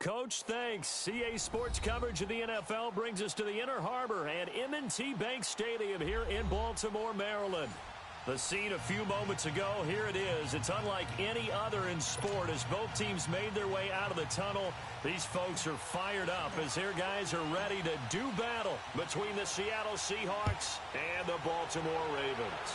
Coach. Thanks. CA Sports coverage of the NFL brings us to the Inner Harbor and M&T Bank Stadium here in Baltimore, Maryland. The scene a few moments ago, here it is. It's unlike any other in sport as both teams made their way out of the tunnel. These folks are fired up as their guys are ready to do battle between the Seattle Seahawks and the Baltimore Ravens.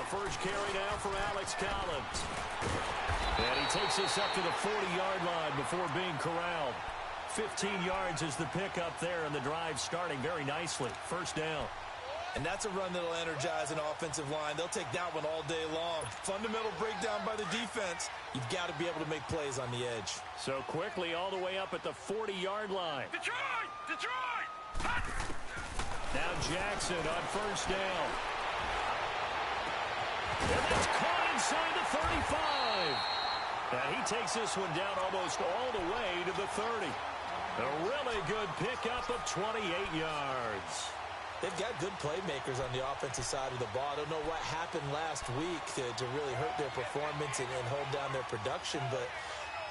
First carry now for Alex Collins. And he takes this up to the 40-yard line before being corralled. 15 yards is the pickup there, and the drive starting very nicely. First down. And that's a run that'll energize an offensive line. They'll take that one all day long. Fundamental breakdown by the defense. You've got to be able to make plays on the edge. So quickly all the way up at the 40-yard line. Detroit! Detroit! Now Jackson on first down. And that's caught inside the 35. And he takes this one down almost all the way to the 30. A really good pickup of 28 yards. They've got good playmakers on the offensive side of the ball. I don't know what happened last week to really hurt their performance and hold down their production, but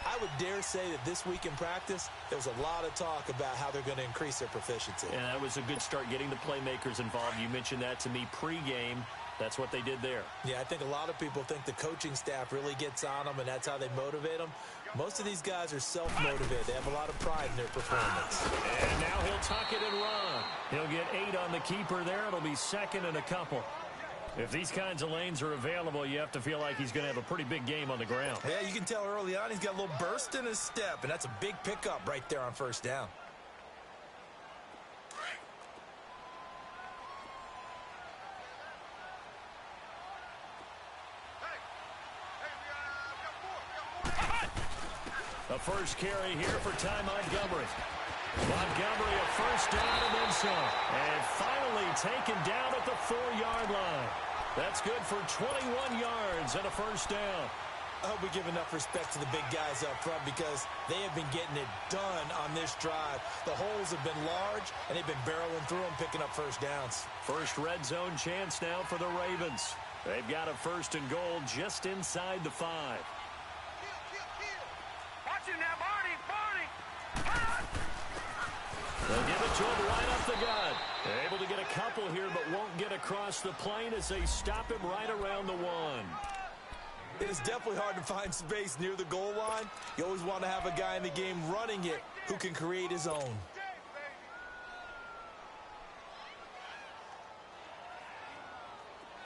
I would dare say that this week in practice, there's a lot of talk about how they're going to increase their proficiency. And that was a good start getting the playmakers involved. You mentioned that to me pregame. That's what they did there. Yeah, I think a lot of people think the coaching staff really gets on them, and that's how they motivate them. Most of these guys are self-motivated. They have a lot of pride in their performance. And now he'll tuck it and run. He'll get 8 on the keeper there. It'll be second and a couple. If these kinds of lanes are available, you have to feel like he's going to have a pretty big game on the ground. Yeah, you can tell early on he's got a little burst in his step, and that's a big pickup right there on first down. The first carry here for Ty Montgomery. Montgomery a first down and then some. And finally taken down at the 4-yard line. That's good for 21 yards and a first down. I hope we give enough respect to the big guys up front because they have been getting it done on this drive. The holes have been large, and they've been barreling through them, picking up first downs. First red zone chance now for the Ravens. They've got a first and goal just inside the 5. Now, Barney! They'll give it to him right up the gut. They're able to get a couple here, but won't get across the plane as they stop him right around the 1. It is definitely hard to find space near the goal line. You always want to have a guy in the game running it who can create his own.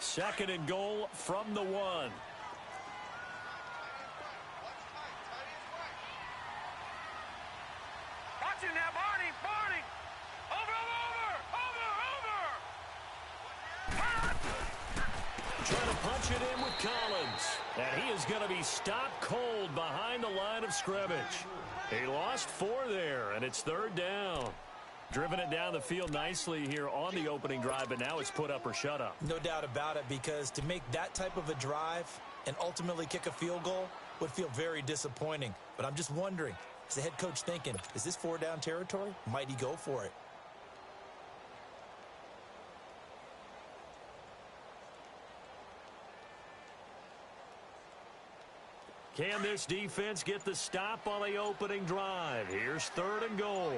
Second and goal from the 1. Now, Barney! Over! Trying to punch it in with Collins. And he is going to be stopped cold behind the line of scrimmage. He lost 4 there, and it's third down. Driven it down the field nicely here on the opening drive, but now it's put up or shut up. No doubt about it, because to make that type of a drive and ultimately kick a field goal would feel very disappointing. But I'm just wondering, is the head coach thinking, is this 4-down territory? Might he go for it? Can this defense get the stop on the opening drive? Here's third and goal.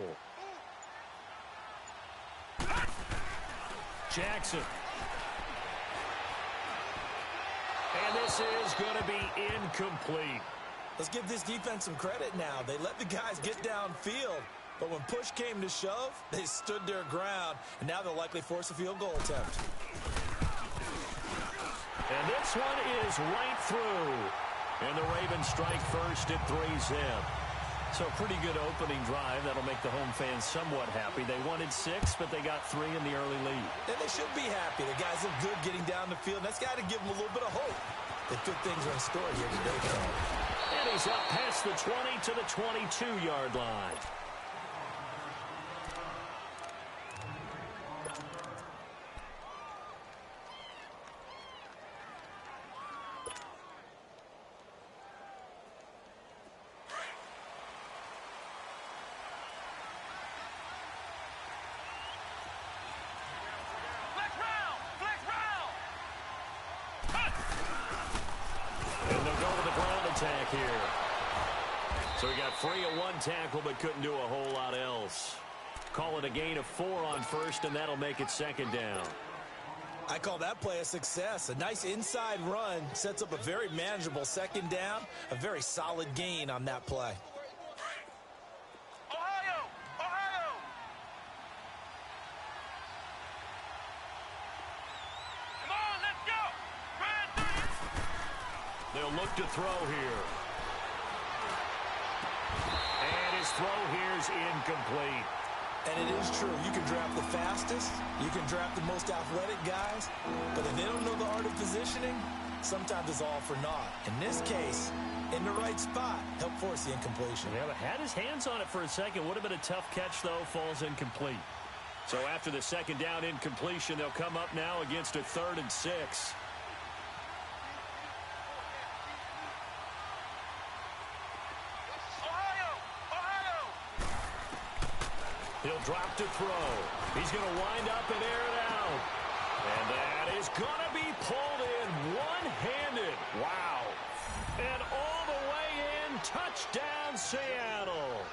Jackson. And this is going to be incomplete. Let's give this defense some credit now. They let the guys get downfield, but when push came to shove, they stood their ground, and now they'll likely force a field goal attempt. And this one is right through. And the Ravens strike first at 3-zip. So pretty good opening drive. That'll make the home fans somewhat happy. They wanted 6, but they got 3 in the early lead. And they should be happy. The guys look good getting down the field. That's got to give them a little bit of hope that good things are in store here today. And he's up past the 20 to the 22-yard line. attack here. So he got free of one tackle but couldn't do a whole lot else. Call it a gain of 4 on first, and that'll make it second down. I call that play a success. A nice inside run sets up a very manageable second down. A very solid gain on that play. Ohio! Ohio! Come on, let's go! Grand 30. They'll look to throw here. And his throw here is incomplete. And it is true. You can draft the fastest. You can draft the most athletic guys. But if they don't know the art of positioning, sometimes it's all for naught. In this case, in the right spot, help force the incompletion. Yeah, but had his hands on it for a second. Would have been a tough catch, though. Falls incomplete. So after the second down incompletion, they'll come up now against a 3rd and 6. He'll drop to throw. He's going to wind up and air it out. And that is going to be pulled in one-handed. Wow. And all the way in, touchdown Seattle.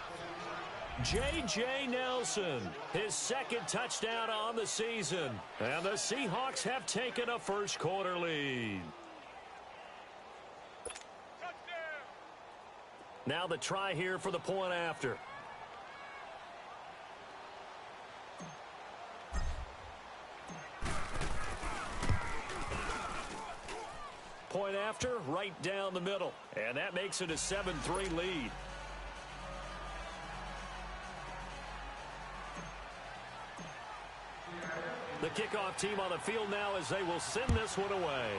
J.J. Nelson, his 2nd touchdown on the season. And the Seahawks have taken a first-quarter lead. Now the try here for the point after. Point after, right down the middle. And that makes it a 7-3 lead. The kickoff team on the field now as they will send this one away.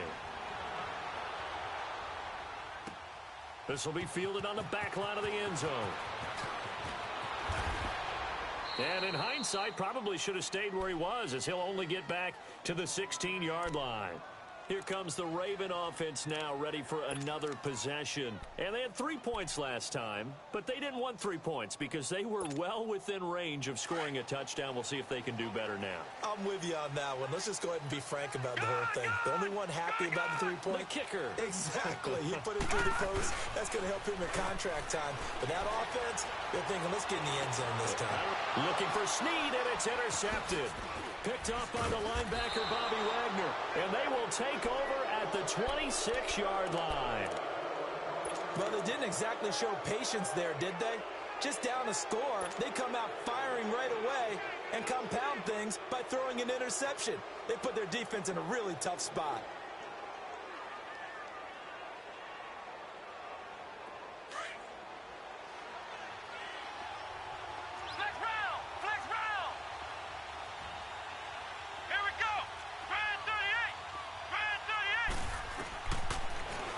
This will be fielded on the back line of the end zone. And in hindsight, probably should have stayed where he was, as he'll only get back to the 16-yard line. Here comes the Raven offense now, ready for another possession. And they had 3 points last time, but they didn't want 3 points because they were well within range of scoring a touchdown. We'll see if they can do better now. I'm with you on that one. Let's just go ahead and be frank about the whole thing. The only one happy about the 3-point? The kicker. Exactly. He put it through the post. That's going to help him in contract time. But that offense, they're thinking, let's get in the end zone this time. Looking for Snead, and it's intercepted. Picked off by the linebacker, Bobby Wagner. And they will take over at the 26-yard line. Well, they didn't exactly show patience there, did they? Just down a score, they come out firing right away and compound things by throwing an interception. They put their defense in a really tough spot.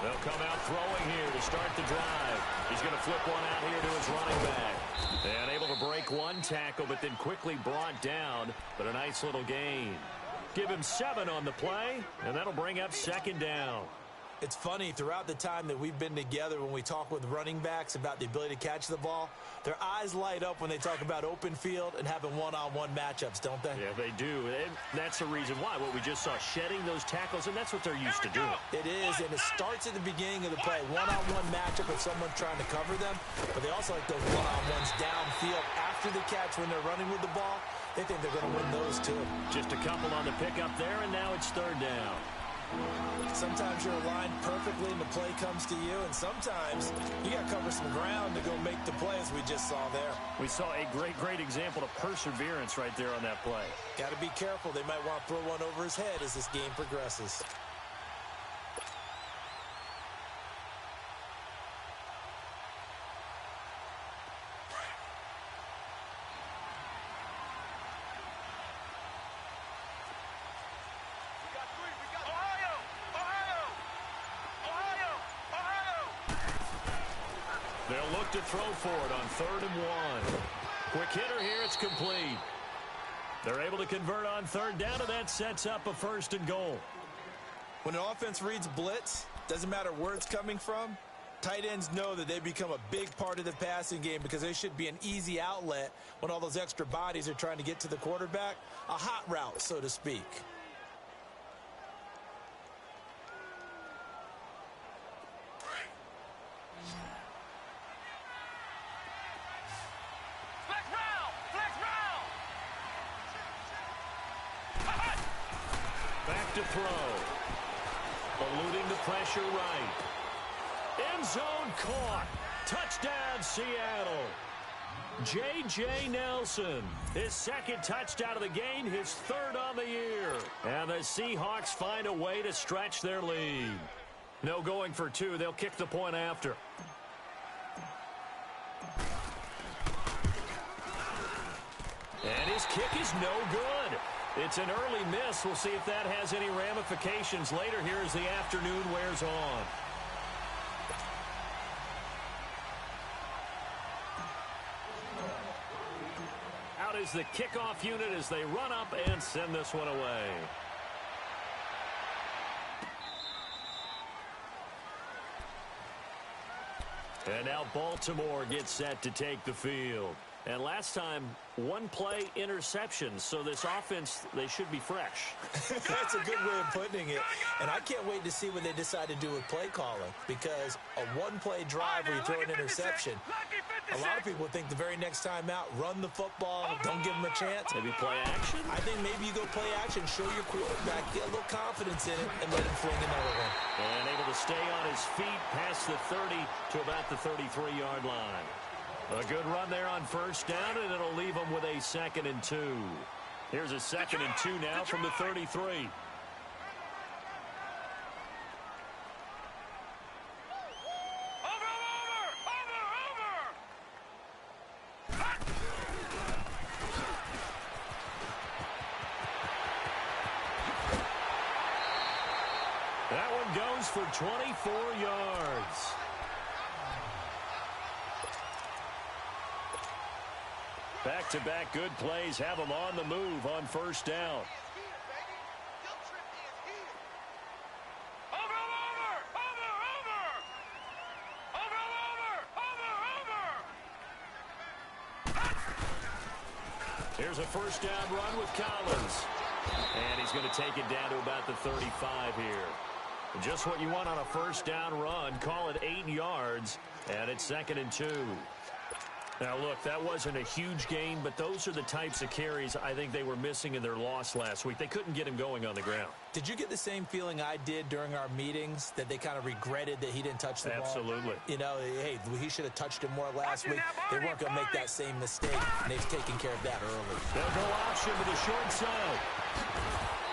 They'll come out throwing here to start the drive. He's going to flip one out here to his running back. And able to break one tackle, but then quickly brought down. But a nice little gain. Give him 7 on the play, and that'll bring up second down. It's funny, throughout the time that we've been together, when we talk with running backs about the ability to catch the ball, their eyes light up when they talk about open field and having one-on-one matchups, don't they? Yeah, they do. And that's the reason why. What we just saw, shedding those tackles, and that's what they're used to doing. It is, and it starts at the beginning of the play. One-on-one matchup with someone trying to cover them, but they also like those one-on-ones downfield after the catch when they're running with the ball. They think they're going to win those, too. Just a couple on the pickup there, and now it's third down. Sometimes you're aligned perfectly and the play comes to you, and sometimes you got to cover some ground to go make the play, as we just saw there. We saw a great example of perseverance right there on that play. Got to be careful. They might want to throw one over his head as this game progresses. They'll look to throw for it on 3rd and 1. Quick hitter here, it's complete. They're able to convert on 3rd down, and that sets up a 1st and goal. When an offense reads blitz, doesn't matter where it's coming from, tight ends know that they become a big part of the passing game because they should be an easy outlet when all those extra bodies are trying to get to the quarterback. A hot route, so to speak. left to throw. Eluding the pressure right. End zone caught. Touchdown, Seattle. J.J. Nelson, his second touchdown of the game, his third on the year. And the Seahawks find a way to stretch their lead. No going for two. They'll kick the point after. And his kick is no good. It's an early miss. We'll see if that has any ramifications later here as the afternoon wears on. Out is the kickoff unit as they run up and send this one away. And now Baltimore gets set to take the field. And last time, one play interception. So this offense, they should be fresh. That's a good way of putting it. And I can't wait to see what they decide to do with play calling. Because a one-play drive where you throw an interception, a lot of people think the very next time out, run the football, don't give them a chance. Maybe play action? I think maybe you go play action, show your quarterback, get a little confidence in it, and let him fling another one. And able to stay on his feet past the 30 to about the 33-yard line. A good run there on first down, and it'll leave them with a 2nd and 2. Here's a 2nd and 2 now from the 33. Over. That one goes for 24 yards. Back-to-back good plays have them on the move on first down. Here's a first down run with Collins. And he's going to take it down to about the 35 here. Just what you want on a first down run. Call it 8 yards, and it's 2nd and 2. Now, look, that wasn't a huge gain, but those are the types of carries I think they were missing in their loss last week. They couldn't get him going on the ground. Did you get the same feeling I did during our meetings, that they kind of regretted that he didn't touch the ball? Absolutely. You know, hey, he should have touched it more last week. They weren't going to make that same mistake, and they've taken care of that early. They'll go option to the short side.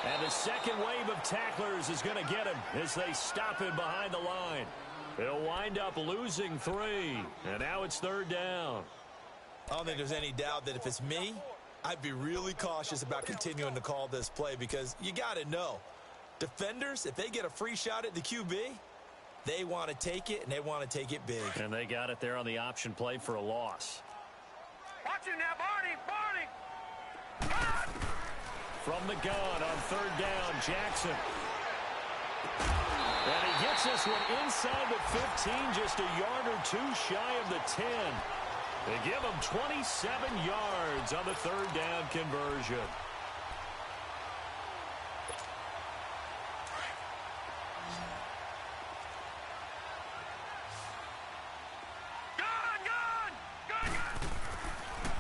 And the second wave of tacklers is going to get him as they stop him behind the line. They'll wind up losing 3, and now it's 3rd down. I don't think there's any doubt that if it's me, I'd be really cautious about continuing to call this play, because you got to know, defenders, if they get a free shot at the QB, they want to take it, and they want to take it big. And they got it there on the option play for a loss. Watch it now, Barney! From the gun on 3rd down, Jackson. And he gets this one inside the 15, just a yard or 2 shy of the 10. They give him 27 yards on the 3rd down conversion.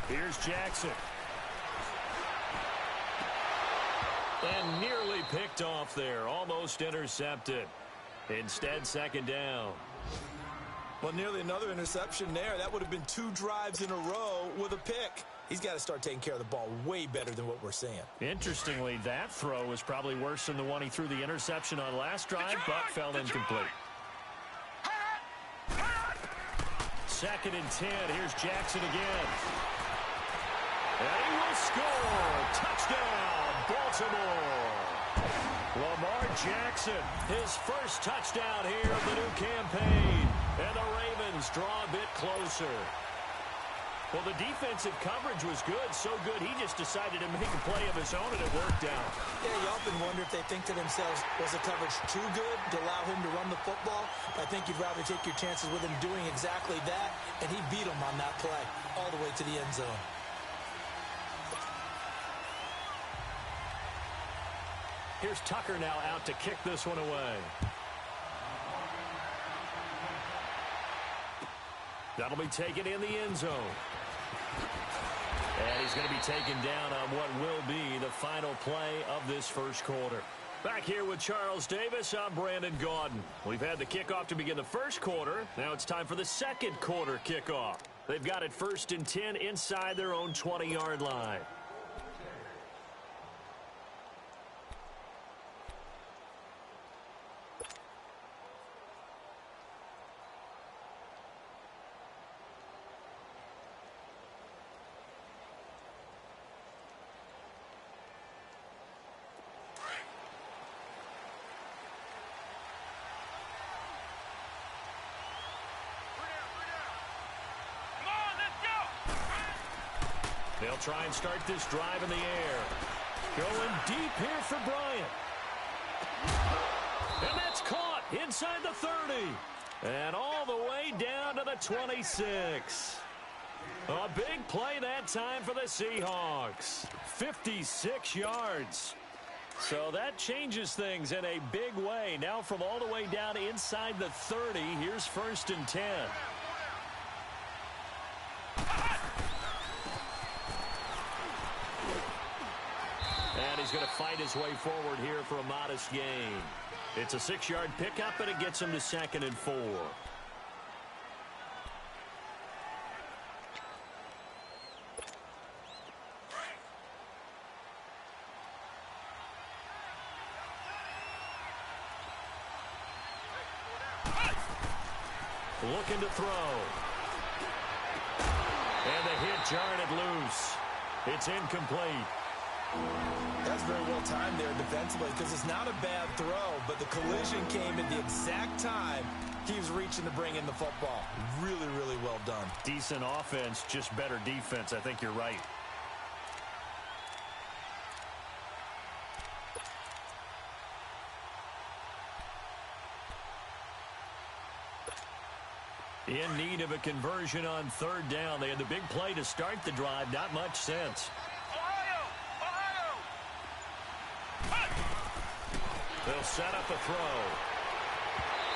Here's Jackson. And nearly picked off there. Almost intercepted. Instead, 2nd down. Well, nearly another interception there. That would have been 2 drives in a row with a pick. He's got to start taking care of the ball way better than what we're seeing. Interestingly, that throw was probably worse than the one he threw the interception on last drive, but fell incomplete. 2nd and 10. Here's Jackson again. And he will score. Touchdown, Baltimore. Lamar Jackson, his first touchdown here of the new campaign. And the Ravens draw a bit closer. Well, the defensive coverage was good, so good he just decided to make a play of his own, and it worked out. Yeah, you often wonder if they think to themselves, was the coverage too good to allow him to run the football? I think you'd rather take your chances with him doing exactly that, and he beat him on that play all the way to the end zone. Here's Tucker now out to kick this one away. That'll be taken in the end zone. And he's going to be taken down on what will be the final play of this first quarter. Back here with Charles Davis, I'm Brandon Gaudin. We've had the kickoff to begin the first quarter. Now it's time for the second quarter kickoff. They've got it 1st and 10 inside their own 20-yard line. They'll try and start this drive in the air. Going deep here for Bryant. And that's caught inside the 30. And all the way down to the 26. A big play that time for the Seahawks. 56 yards. So that changes things in a big way. Now from all the way down inside the 30, here's 1st and 10. And he's going to fight his way forward here for a modest gain. It's a 6-yard pickup, and it gets him to 2nd and 4. Looking to throw. And the hit jarred it loose. It's incomplete. That's very well timed there defensively because it's not a bad throw, but the collision came at the exact time he was reaching to bring in the football. Really, really well done. Decent offense, just better defense. I think you're right. In need of a conversion on 3rd down. They had the big play to start the drive. Not much sense. They'll set up a throw.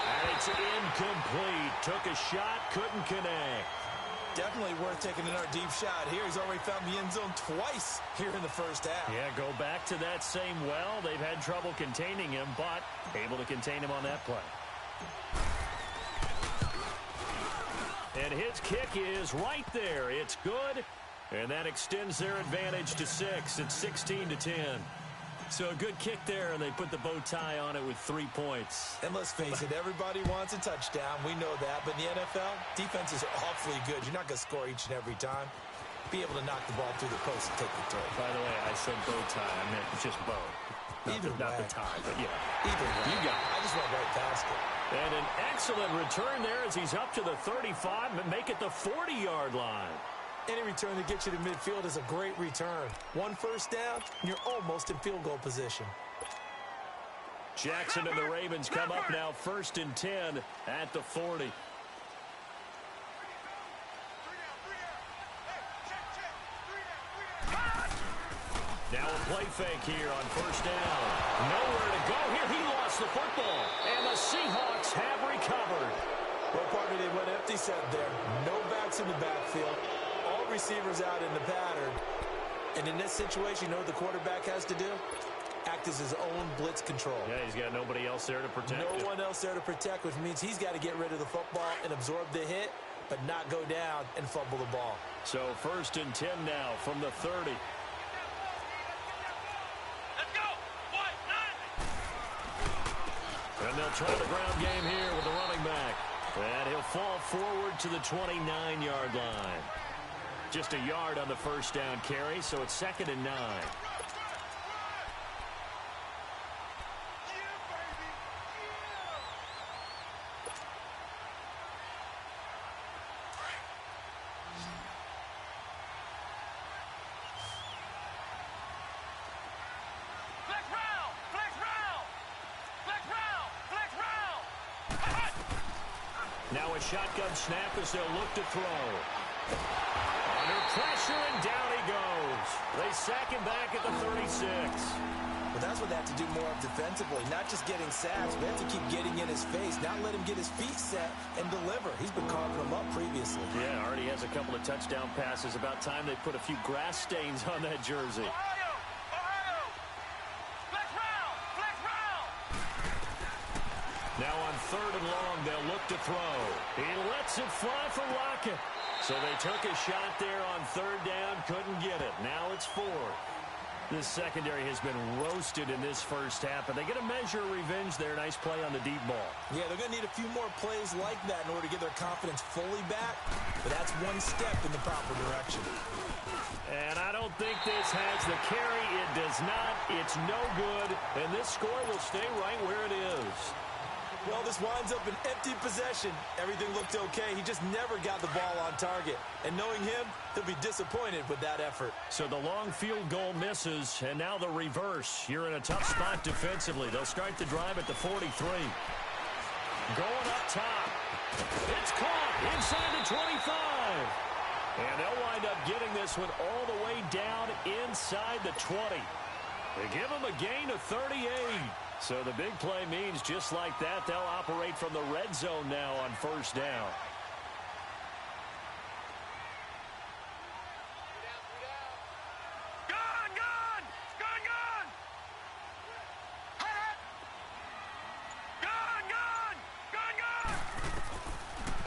And it's incomplete. Took a shot, couldn't connect. Definitely worth taking another deep shot here. He's already found the end zone twice here in the first half. Yeah, go back to that same well. They've had trouble containing him, but able to contain him on that play. And his kick is right there. It's good. And that extends their advantage to 6. It's 16 to 10. So a good kick there, and they put the bow tie on it with 3 points. And let's face it, everybody wants a touchdown. We know that. But in the NFL, defenses are awfully good. You're not going to score each and every time. Be able to knock the ball through the post and take the throw. By the way, I said bow tie. I meant just bow. Not the tie, but yeah. Either way. You got it. I just went right past it. And an excellent return there as he's up to the 35 and make it the 40-yard line. Any return that gets you to midfield is a great return. 1 first down, and you're almost in field goal position. Jackson and the Ravens come up now 1st and 10 at the 40. Now a play fake here on 1st down. Nowhere to go here. He lost the football. And the Seahawks have recovered. Well, partner, they went empty set there. No backs in the backfield. All receivers out in the pattern. And in this situation, you know what the quarterback has to do? Act as his own blitz control. Yeah, he's got nobody else there to protect him. No one else there to protect, which means he's got to get rid of the football and absorb the hit, but not go down and fumble the ball. So 1st and 10 now from the 30. And they'll try the ground game here with the running back. And he'll fall forward to the 29-yard line. Just a yard on the 1st down carry, so it's 2nd and 9. Now a shotgun snap as they'll look to throw. Under pressure, and down he goes. They sack him back at the 36. Well, that's what they have to do more of defensively. Not just getting sacks, but have to keep getting in his face. Not let him get his feet set and deliver. He's been carving them up previously. Yeah, already has a couple of touchdown passes. About time they put a few grass stains on that jersey. Ohio! Flex round! Now on 3rd and long, they'll look to throw. He lets it fly for Lockett. So they took a shot there on 3rd down, couldn't get it. Now it's 4th. This secondary has been roasted in this first half, but they get a measure of revenge there. Nice play on the deep ball. Yeah, they're going to need a few more plays like that in order to get their confidence fully back, but that's one step in the proper direction. And I don't think this has the carry. It does not. It's no good, and this score will stay right where it is. Well, this winds up an empty possession. Everything looked okay. He just never got the ball on target. And knowing him, he'll be disappointed with that effort. So the long field goal misses, and now the reverse. You're in a tough spot defensively. They'll start the drive at the 43. Going up top. It's caught inside the 25. And they'll wind up getting this one all the way down inside the 20. They give them a gain of 38. So the big play means just like that, they'll operate from the red zone now on 1st down.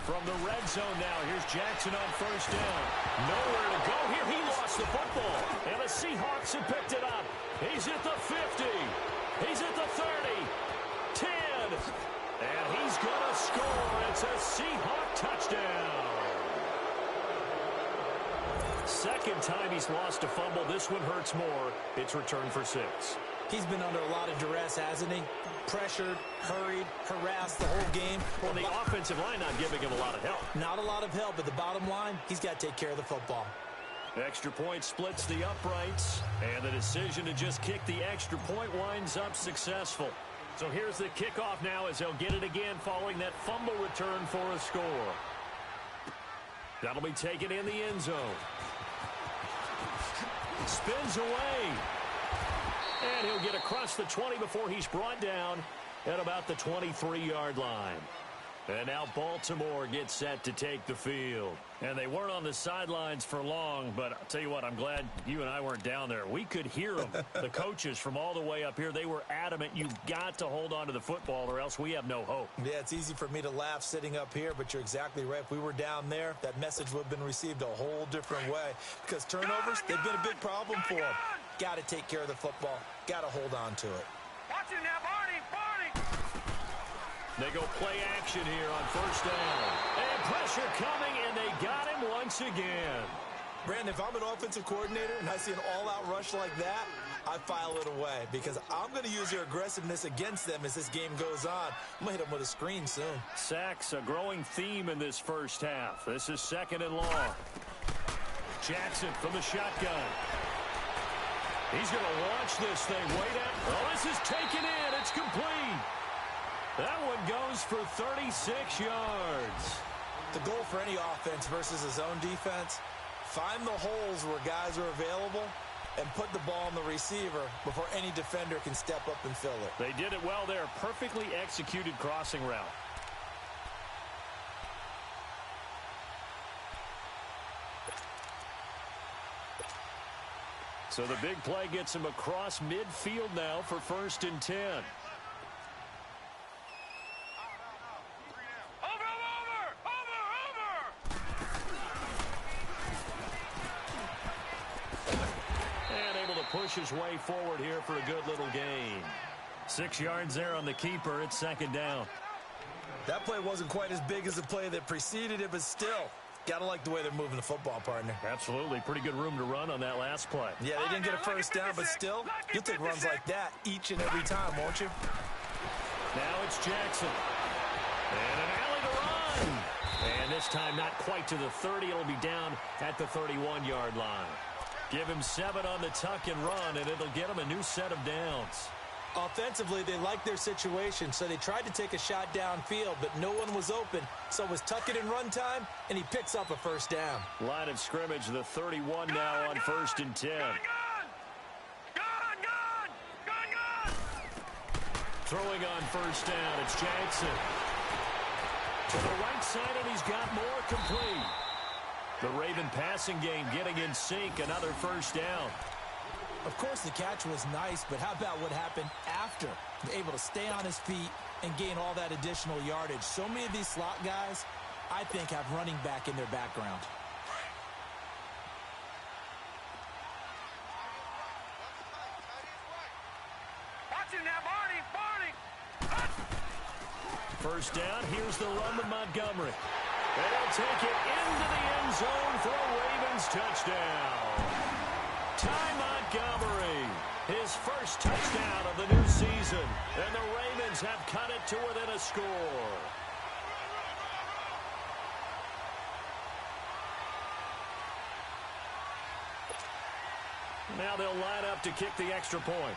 From the red zone now, here's Jackson on 1st down. Nowhere to go here. He lost the football. And the Seahawks have picked it up. He's at the 50. He's at the 30. 10. And he's going to score. It's a Seahawk touchdown. Second time he's lost a fumble. This one hurts more. It's returned for 6. He's been under a lot of duress, hasn't he? Pressured, hurried, harassed the whole game. Well, the offensive line not giving him a lot of help. Not a lot of help, but the bottom line, he's got to take care of the football. Extra point splits the uprights, and the decision to just kick the extra point winds up successful. So here's the kickoff now as they'll get it again following that fumble return for a score. That'll be taken in the end zone. Spins away. And he'll get across the 20 before he's brought down at about the 23-yard line. And now Baltimore gets set to take the field. And they weren't on the sidelines for long, but I'll tell you what, I'm glad you and I weren't down there. We could hear them, the coaches from all the way up here. They were adamant, you've got to hold on to the football or else we have no hope. Yeah, it's easy for me to laugh sitting up here, but you're exactly right. If we were down there, that message would have been received a whole different way. Because turnovers, they've been a big problem for them. Got to take care of the football. Got to hold on to it. Watch it now, Barney! They go play action here on 1st down. And pressure coming, and they got him once again. Brandon, if I'm an offensive coordinator and I see an all-out rush like that, I file it away because I'm going to use their aggressiveness against them as this game goes on. I'm going to hit them with a screen soon. Sacks, a growing theme in this first half. This is 2nd and long. Jackson from the shotgun. He's going to launch this thing way down. Oh, this is taken in. It's complete. That one goes for 36 yards. The goal for any offense versus a zone defense, find the holes where guys are available and put the ball on the receiver before any defender can step up and fill it. They did it well there. Perfectly executed crossing route. So the big play gets him across midfield now for 1st and 10. Push his way forward here for a good little gain. 6 yards there on the keeper. It's 2nd down. That play wasn't quite as big as the play that preceded it, but still, got to like the way they're moving the football, partner. Absolutely. Pretty good room to run on that last play. Yeah, they didn't get a 1st down, but still, you'll take runs like that each and every time, won't you? Now it's Jackson. And an alley to run. And this time not quite to the 30. It'll be down at the 31-yard line. Give him 7 on the tuck and run, and it'll get him a new set of downs. Offensively, they liked their situation, so they tried to take a shot downfield, but no one was open. So it was tuck it and run time, and he picks up a 1st down. Line of scrimmage, the 31 now on 1st and 10. Throwing on 1st down, it's Jackson. To the right side, and he's got more complete. The Raven passing game getting in sync, another 1st down. Of course, the catch was nice, but how about what happened after? Able to stay on his feet, and gain all that additional yardage. So many of these slot guys, I think, have running back in their background. Watch him now, Barney. Barney. First down, here's the run with Montgomery. And they'll take it into the end zone for a Ravens touchdown. Ty Montgomery, his first touchdown of the new season. And the Ravens have cut it to within a score. Now they'll line up to kick the extra point.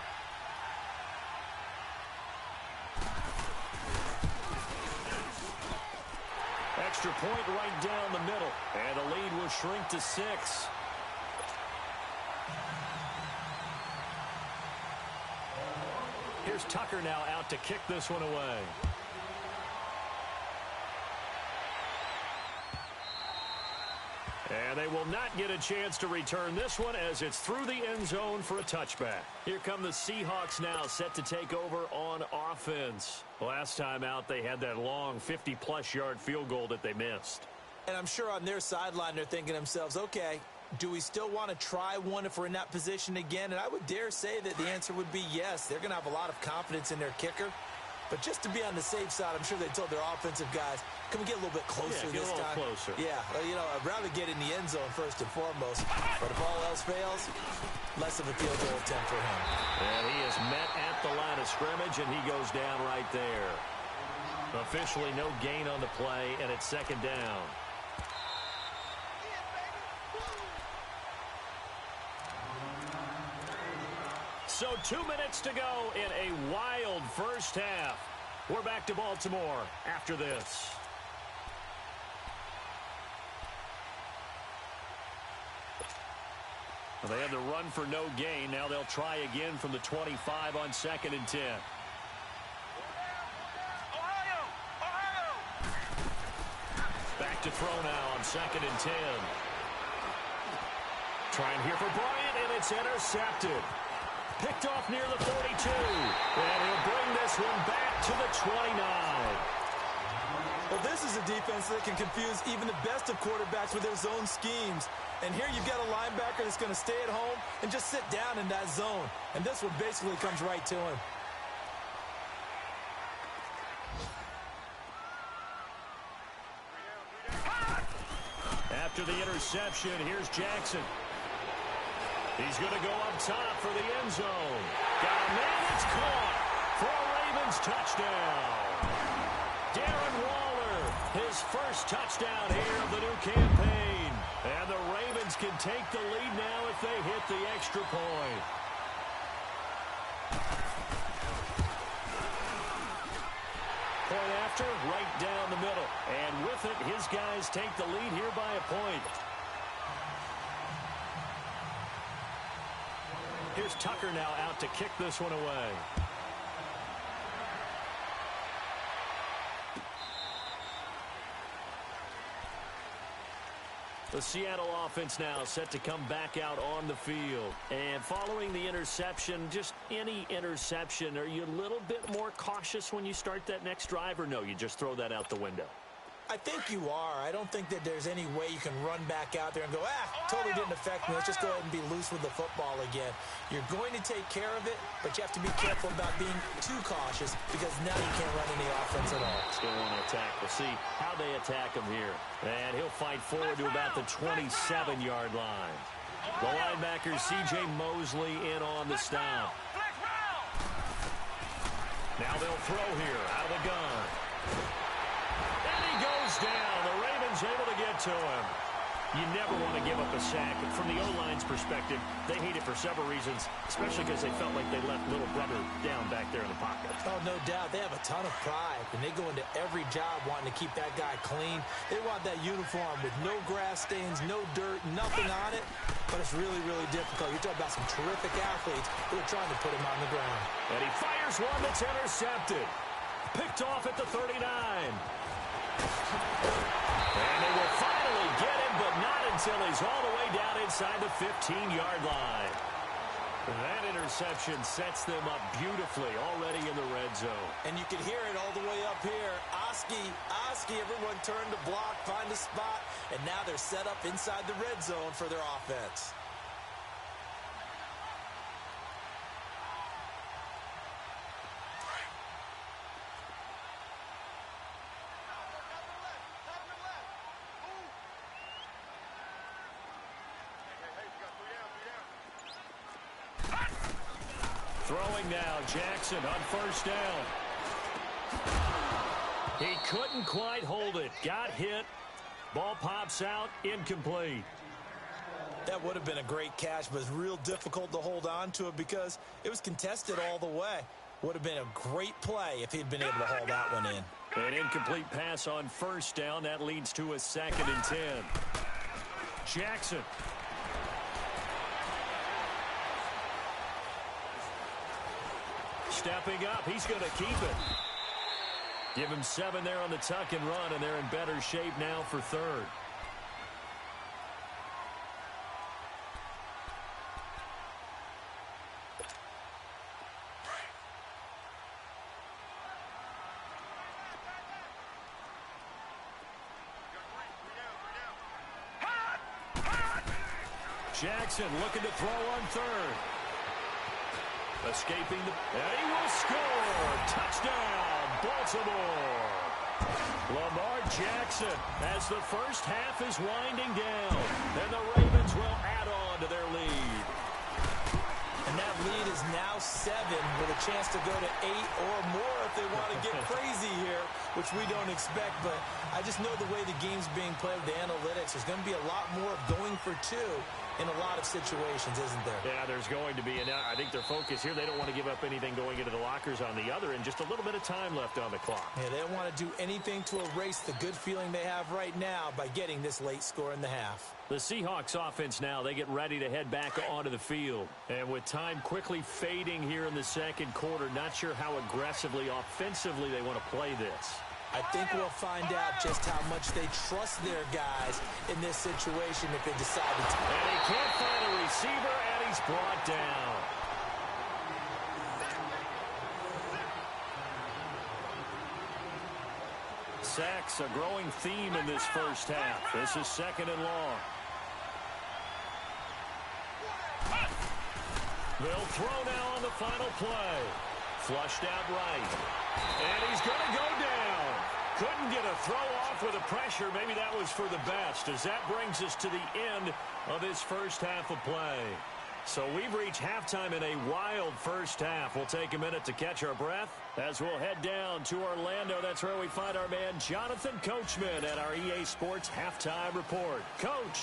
Extra point right down the middle. And the lead will shrink to 6. Here's Tucker now out to kick this one away. And they will not get a chance to return this one as it's through the end zone for a touchback. Here come the Seahawks now set to take over on offense. Last time out, they had that long 50-plus yard field goal that they missed. And I'm sure on their sideline they're thinking to themselves, okay, do we still want to try one if we're in that position again? And I would dare say that the answer would be yes. They're going to have a lot of confidence in their kicker. But just to be on the safe side, I'm sure they told their offensive guys, can we get a little bit closer this time? Closer. Yeah, you know, I'd rather get in the end zone first and foremost. But if all else fails, less of a field goal attempt for him. And he is met at the line of scrimmage, and he goes down right there. Officially no gain on the play, and it's second down. So 2 minutes to go in a wild first half. We're back to Baltimore after this. Well, they had the run for no gain. Now they'll try again from the 25 on 2nd and 10. Back to throw now on 2nd and 10. Trying here for Bryant, and it's intercepted. Picked off near the 42. And he'll bring this one back to the 29. Well, this is a defense that can confuse even the best of quarterbacks with their zone schemes. And here you've got a linebacker that's going to stay at home and just sit down in that zone. And this one basically comes right to him. After the interception, here's Jackson. He's going to go up top for the end zone. Got a man that's caught for a Ravens touchdown. Darren Waller, his first touchdown here of the new campaign. And the Ravens can take the lead now if they hit the extra point. Point after, right down the middle. And with it, his guys take the lead here by a point. Here's Tucker now out to kick this one away. The Seattle offense now set to come back out on the field. And following the interception, just any interception, are you a little bit more cautious when you start that next drive, or no, you just throw that out the window? I think you are. I don't think that there's any way you can run back out there and go, totally didn't affect me. Let's just go ahead and be loose with the football again. You're going to take care of it, but you have to be careful about being too cautious because now you can't run any offense at all. Still want to attack. We'll see how they attack him here. And he'll fight forward to about the 27-yard line. The linebacker, C.J. Mosley, in on the stop. Now they'll throw here out of the gun. Goes down. The Ravens able to get to him. You never want to give up a sack. From the O-line's perspective, they hate it for several reasons, especially because they felt like they left little brother down back there in the pocket. Oh, no doubt. They have a ton of pride, and they go into every job wanting to keep that guy clean. They want that uniform with no grass stains, no dirt, nothing on it, but it's really, really difficult. You're talking about some terrific athletes who are trying to put him on the ground. And he fires one that's intercepted. Picked off at the 39. And they will finally get him, but not until he's all the way down inside the 15-yard line. That interception sets them up beautifully already in the red zone. And you can hear it all the way up here. Oski, everyone turned to block, find a spot, and now they're set up inside the red zone for their offense. Throwing now, Jackson on first down. He couldn't quite hold it. Got hit. Ball pops out, incomplete. That would have been a great catch, but it's real difficult to hold on to it because it was contested all the way. Would have been a great play if he'd been able to haul that one in. An incomplete pass on first down. That leads to a 2nd and 10. Jackson. Stepping up, he's going to keep it. Give him 7 there on the tuck and run, and they're in better shape now for 3rd. Jackson looking to throw on 3rd. Escaping and he will score. Touchdown, Baltimore. Lamar Jackson as the first half is winding down. And the Ravens will add on to their lead. And that lead is now 7 with a chance to go to 8 or more if they want to get crazy here, which we don't expect. But I just know the way the game's being played with the analytics, there's going to be a lot more of going for 2 in a lot of situations, isn't there? Yeah, there's going to be. And I think their focus here, they don't want to give up anything going into the lockers on the other, and just a little bit of time left on the clock. Yeah, they don't want to do anything to erase the good feeling they have right now by getting this late score in the half. The Seahawks offense now, they get ready to head back onto the field. And with time quickly fading here in the second quarter, not sure how aggressively, offensively they want to play this. I think we'll find out just how much they trust their guys in this situation if they decide to. And he can't find a receiver, and he's brought down. Sacks, a growing theme in this first half. This is 2nd and long. They'll throw now on the final play. Flushed out right. And he's going to go down. Couldn't get a throw off with the pressure. Maybe that was for the best, as that brings us to the end of this first half of play. So we've reached halftime in a wild first half. We'll take a minute to catch our breath as we'll head down to Orlando. That's where we find our man Jonathan Coachman at our EA Sports Halftime Report. Coach,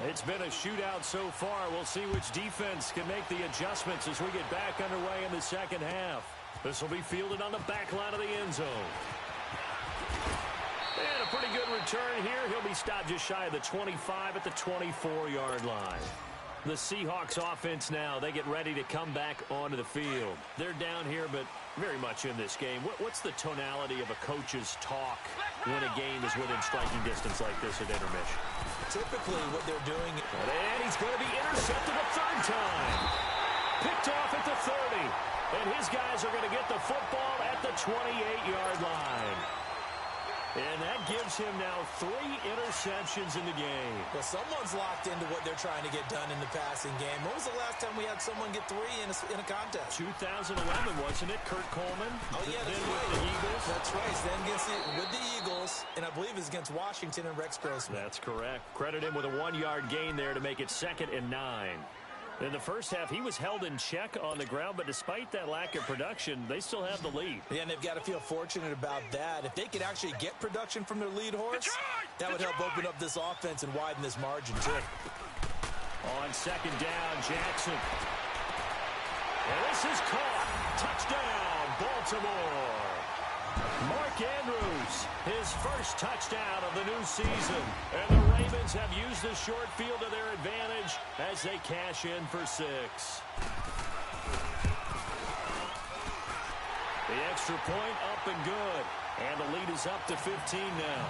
it's been a shootout so far. We'll see which defense can make the adjustments as we get back underway in the second half. This will be fielded on the back line of the end zone. And a pretty good return here. He'll be stopped just shy of the 25 at the 24-yard line. The Seahawks offense now, they get ready to come back onto the field. They're down here, but very much in this game. What's the tonality of a coach's talk when a game is within striking distance like this at intermission? Typically what they're doing. And he's going to be intercepted a 3rd time. Picked off at the 30. And his guys are going to get the football at the 28-yard line. And that gives him now 3 interceptions in the game. Well, someone's locked into what they're trying to get done in the passing game. When was the last time we had someone get 3 in a contest? 2011, wasn't it? Kurt Coleman? Oh, yeah, that's then right. With the Eagles. That's right. Then with the Eagles, and I believe it's against Washington and Rex Grossman. That's correct. Credit him with a 1-yard gain there to make it 2nd and 9. In the first half, he was held in check on the ground, but despite that lack of production, they still have the lead. Yeah, and they've got to feel fortunate about that. If they could actually get production from their lead horse, that would help open up this offense and widen this margin, too. On 2nd down, Jackson. And this is caught. Touchdown, Baltimore. Mark Andrews, his first touchdown of the new season. And the Ravens have used the short field to their advantage as they cash in for 6. The extra point up and good. And the lead is up to 15 now.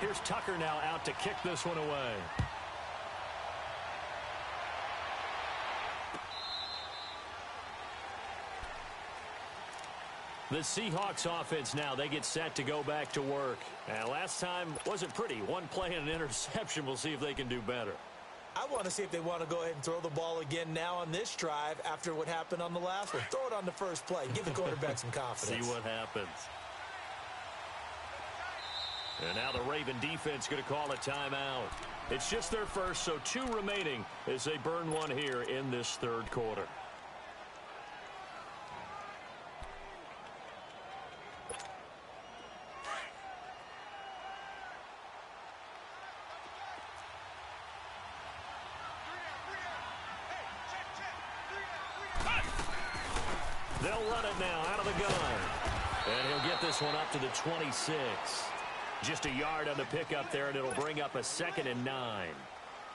Here's Tucker now out to kick this one away. The Seahawks offense now, they get set to go back to work. And last time wasn't pretty. One play and an interception. We'll see if they can do better. I want to see if they want to go ahead and throw the ball again now on this drive after what happened on the last one. Throw it on the first play. Give the quarterback some confidence. See what happens. And now the Raven defense going to call a timeout. It's just their first, so 2 remaining as they burn one here in this third quarter. They'll run it now out of the gun. And he'll get this one up to the 26. Just a yard on the pickup there, and it'll bring up a 2nd and 9.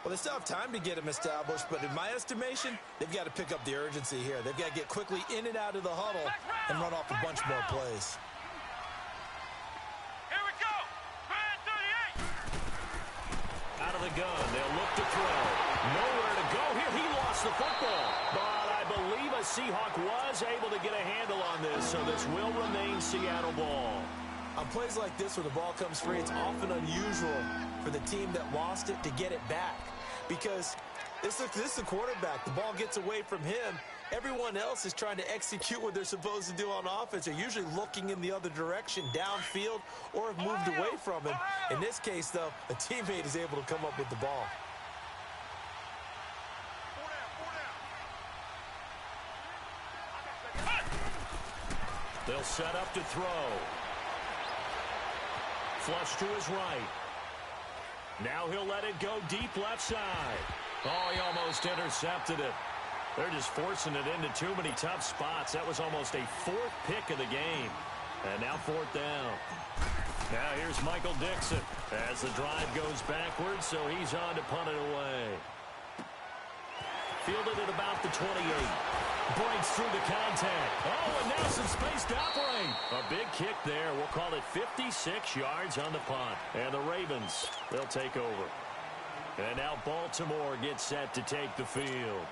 Well, they still have time to get him established, but in my estimation, they've got to pick up the urgency here. They've got to get quickly in and out of the huddle and run off a bunch more plays. Here we go. Man 38. Out of the gun, they'll look to throw. Nowhere to go here. He lost the football. But I believe a Seahawk was able to get a handle on this, so this will remain Seattle ball. On plays like this where the ball comes free, it's often unusual for the team that lost it to get it back. Because this is the quarterback. The ball gets away from him. Everyone else is trying to execute what they're supposed to do on offense. They're usually looking in the other direction, downfield, or have moved away from him. In this case, though, a teammate is able to come up with the ball. They'll set up to throw. Flush to his right. Now he'll let it go deep left side. Oh, he almost intercepted it. They're just forcing it into too many tough spots. That was almost a 4th pick of the game. And now 4th down. Now here's Michael Dixon as the drive goes backwards, so he's on to punt it away. Fielded at about the 28. Breaks through the contact. Oh, and now some space to operate. A big kick there. We'll call it 56 yards on the punt. And the Ravens, they'll take over. And now Baltimore gets set to take the field.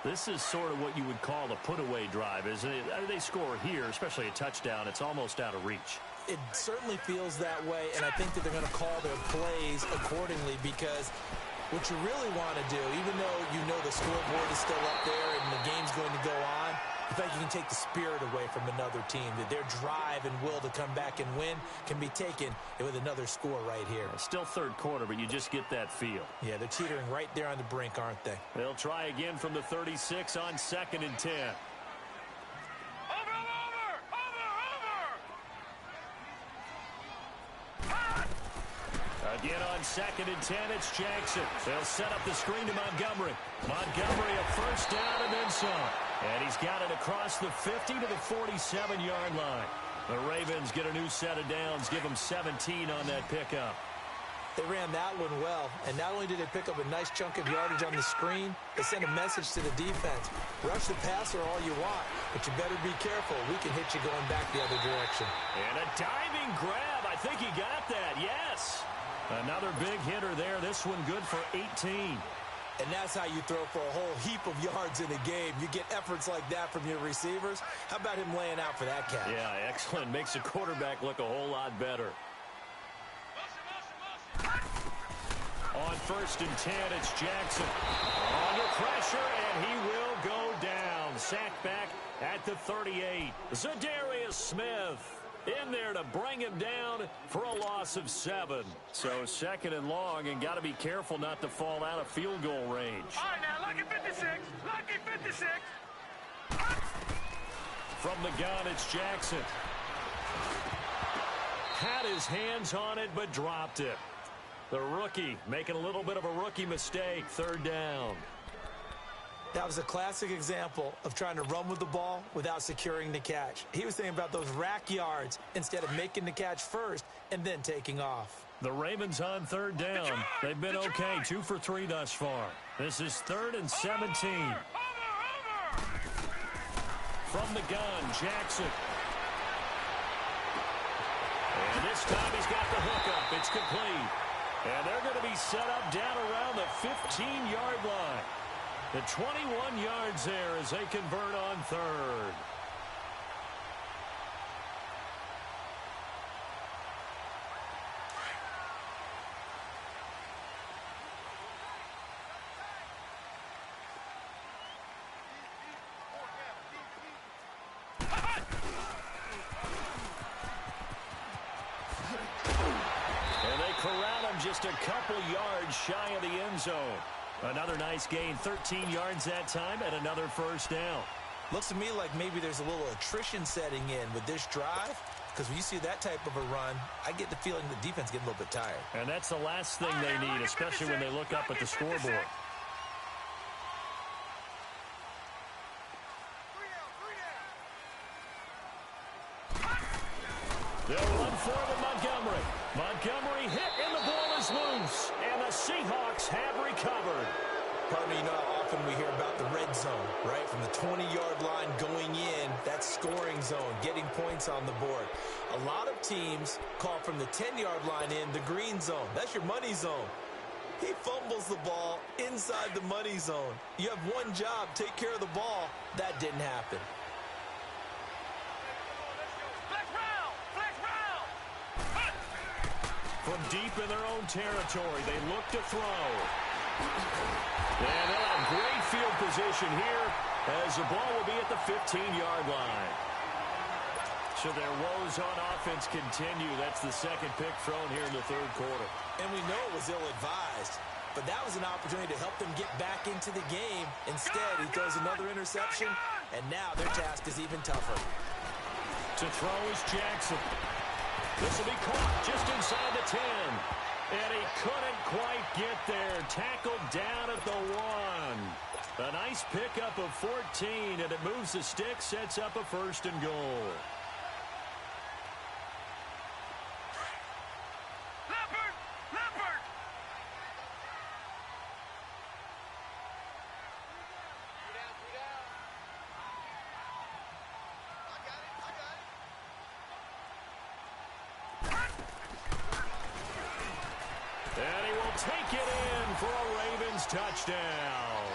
This is sort of what you would call a put-away drive, isn't it? They score here, especially a touchdown. It's almost out of reach. It certainly feels that way, and I think that they're going to call their plays accordingly because what you really want to do, even though you know the scoreboard is still up there and the game's going to go on, the fact you can take the spirit away from another team, that their drive and will to come back and win can be taken with another score right here. Still third quarter, but you just get that feel. Yeah, they're teetering right there on the brink, aren't they? They'll try again from the 36 on 2nd and 10. Again on 2nd and 10, it's Jackson. They'll set up the screen to Montgomery. Montgomery a first down and then some. And he's got it across the 50 to the 47-yard line. The Ravens get a new set of downs, give them 17 on that pickup. They ran that one well, and not only did they pick up a nice chunk of yardage on the screen, they sent a message to the defense. Rush the passer all you want, but you better be careful. We can hit you going back the other direction. And a diving grab. I think he got that, yes. Another big hitter there. This one good for 18. And that's how you throw for a whole heap of yards in a game. You get efforts like that from your receivers. How about him laying out for that catch? Yeah, excellent. Makes the quarterback look a whole lot better. On 1st and 10, it's Jackson. Under pressure, and he will go down. Sacked back at the 38. Zadarius Smith in there to bring him down for a loss of 7. So 2nd and long, and got to be careful not to fall out of field goal range. All right, now, lucky 56. Lucky 56. From the gun, it's Jackson. Had his hands on it, but dropped it. The rookie making a little bit of a rookie mistake. 3rd down. That was a classic example of trying to run with the ball without securing the catch. He was thinking about those rack yards instead of making the catch first and then taking off. The Ravens on 3rd down. They've been okay, 2 for 3 thus far. This is 3rd and 17. From the gun, Jackson. And this time he's got the hookup. It's complete. He's set up down around the 15-yard line. The 21 yards there as they convert on third. Just a couple yards shy of the end zone. Another nice gain, 13 yards that time, and another first down. Looks to me like maybe there's a little attrition setting in with this drive, because when you see that type of a run, I get the feeling the defense getting a little bit tired. And that's the last thing they need, especially when they look up at the scoreboard. They'll run forward Montgomery. Montgomery hit, and the ball is loose. And the Seahawks have recovered. Pardon me, you know how often we hear about the red zone, right? From the 20-yard line going in, that scoring zone, getting points on the board. A lot of teams call from the 10-yard line in the green zone. That's your money zone. He fumbles the ball inside the money zone. You have one job, take care of the ball. That didn't happen. From deep in their own territory, they look to throw. And they'll have great field position here as the ball will be at the 15-yard line. So their woes on offense continue. That's the second pick thrown here in the third quarter. And we know it was ill-advised, but that was an opportunity to help them get back into the game. Instead, he throws another interception, and now their task is even tougher. To throw is Jackson. This will be caught just inside the 10. And he couldn't quite get there. Tackled down at the 1. A nice pickup of 14, and it moves the stick, sets up a first and goal. And he will take it in for a Ravens touchdown.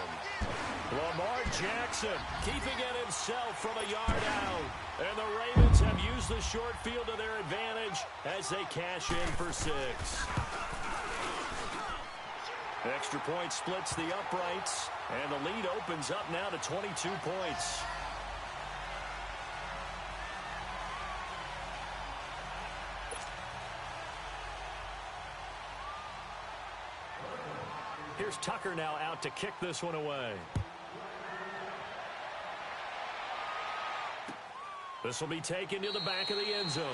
Lamar Jackson keeping it himself from a yard out. And the Ravens have used the short field to their advantage as they cash in for 6. Extra point splits the uprights, and the lead opens up now to 22 points. Here's Tucker now out to kick this one away. This will be taken to the back of the end zone.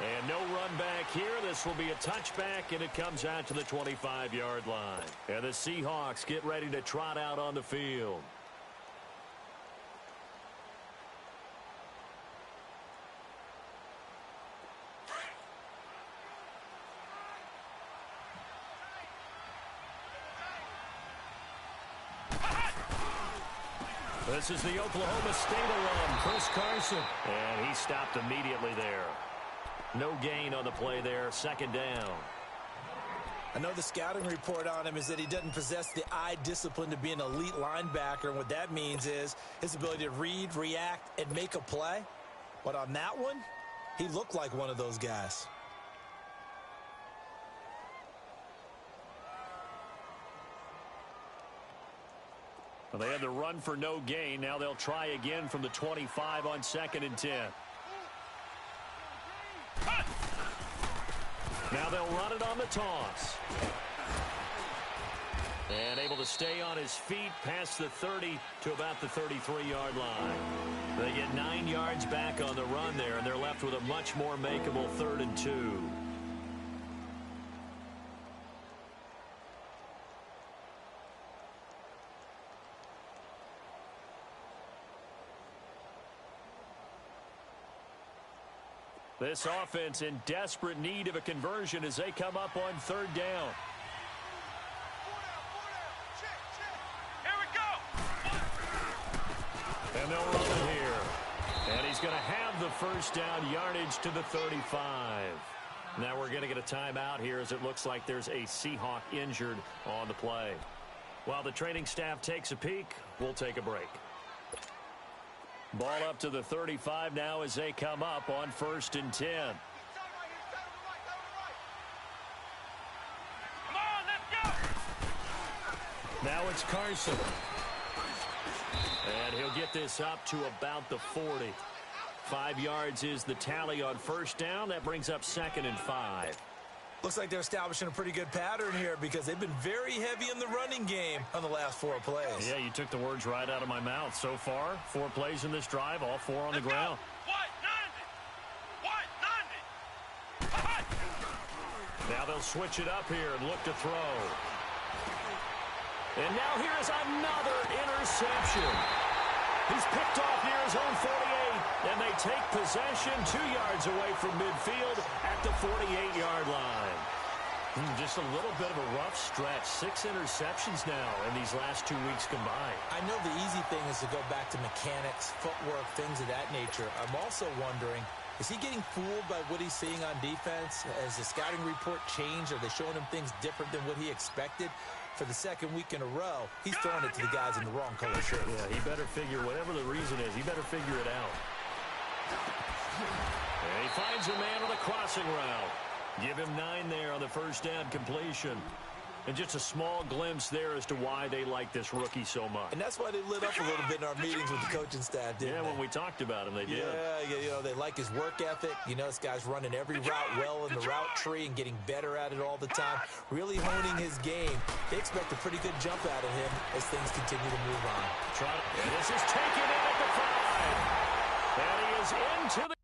And no run back here. This will be a touchback, and it comes out to the 25-yard line. And the Seahawks get ready to trot out on the field. This is the Oklahoma State alum, Chris Carson. And he stopped immediately there. No gain on the play there, second down. I know the scouting report on him is that he doesn't possess the eye discipline to be an elite linebacker. And what that means is his ability to read, react, and make a play. But on that one, he looked like one of those guys. Well, they had the run for no gain. Now they'll try again from the 25 on 2nd and 10. Now they'll run it on the toss. And able to stay on his feet past the 30 to about the 33-yard line. They get 9 yards back on the run there, and they're left with a much more makeable 3rd and 2. This offense in desperate need of a conversion as they come up on 3rd down. Here we go. And they'll run it here. And he's going to have the first down, yardage to the 35. Now we're going to get a timeout here as it looks like there's a Seahawk injured on the play. While the training staff takes a peek, we'll take a break. Ball up to the 35 now as they come up on 1st and 10. Come on, let's go! Now it's Carson. And he'll get this up to about the 40. 5 yards is the tally on 1st down. That brings up 2nd and 5. Looks like they're establishing a pretty good pattern here because they've been very heavy in the running game on the last 4 plays. Yeah, you took the words right out of my mouth. So far, 4 plays in this drive, all 4 on the ground. Now they'll switch it up here and look to throw. And now here's another interception. He's picked off near his own 48, and they take possession 2 yards away from midfield at the 48-yard line. Just a little bit of a rough stretch. 6 interceptions now in these last 2 weeks combined. I know the easy thing is to go back to mechanics, footwork, things of that nature. I'm also wondering, is he getting fooled by what he's seeing on defense? Has the scouting report changed? Are they showing him things different than what he expected? For the 2nd week in a row, he's throwing it to the guys in the wrong color shirt. Yeah, he better figure, whatever the reason is, he better figure it out. And he finds a man on the crossing route. Give him 9 there on the 1st down completion. And just a small glimpse there as to why they like this rookie so much. And that's why they lit up a little bit in our meetings with the coaching staff, didn't they? Yeah, when we talked about him, they did. Yeah, you know, they like his work ethic. You know, this guy's running every route well in the route tree and getting better at it all the time, really honing his game. They expect a pretty good jump out of him as things continue to move on. And this is taken in at the 5. And he is into the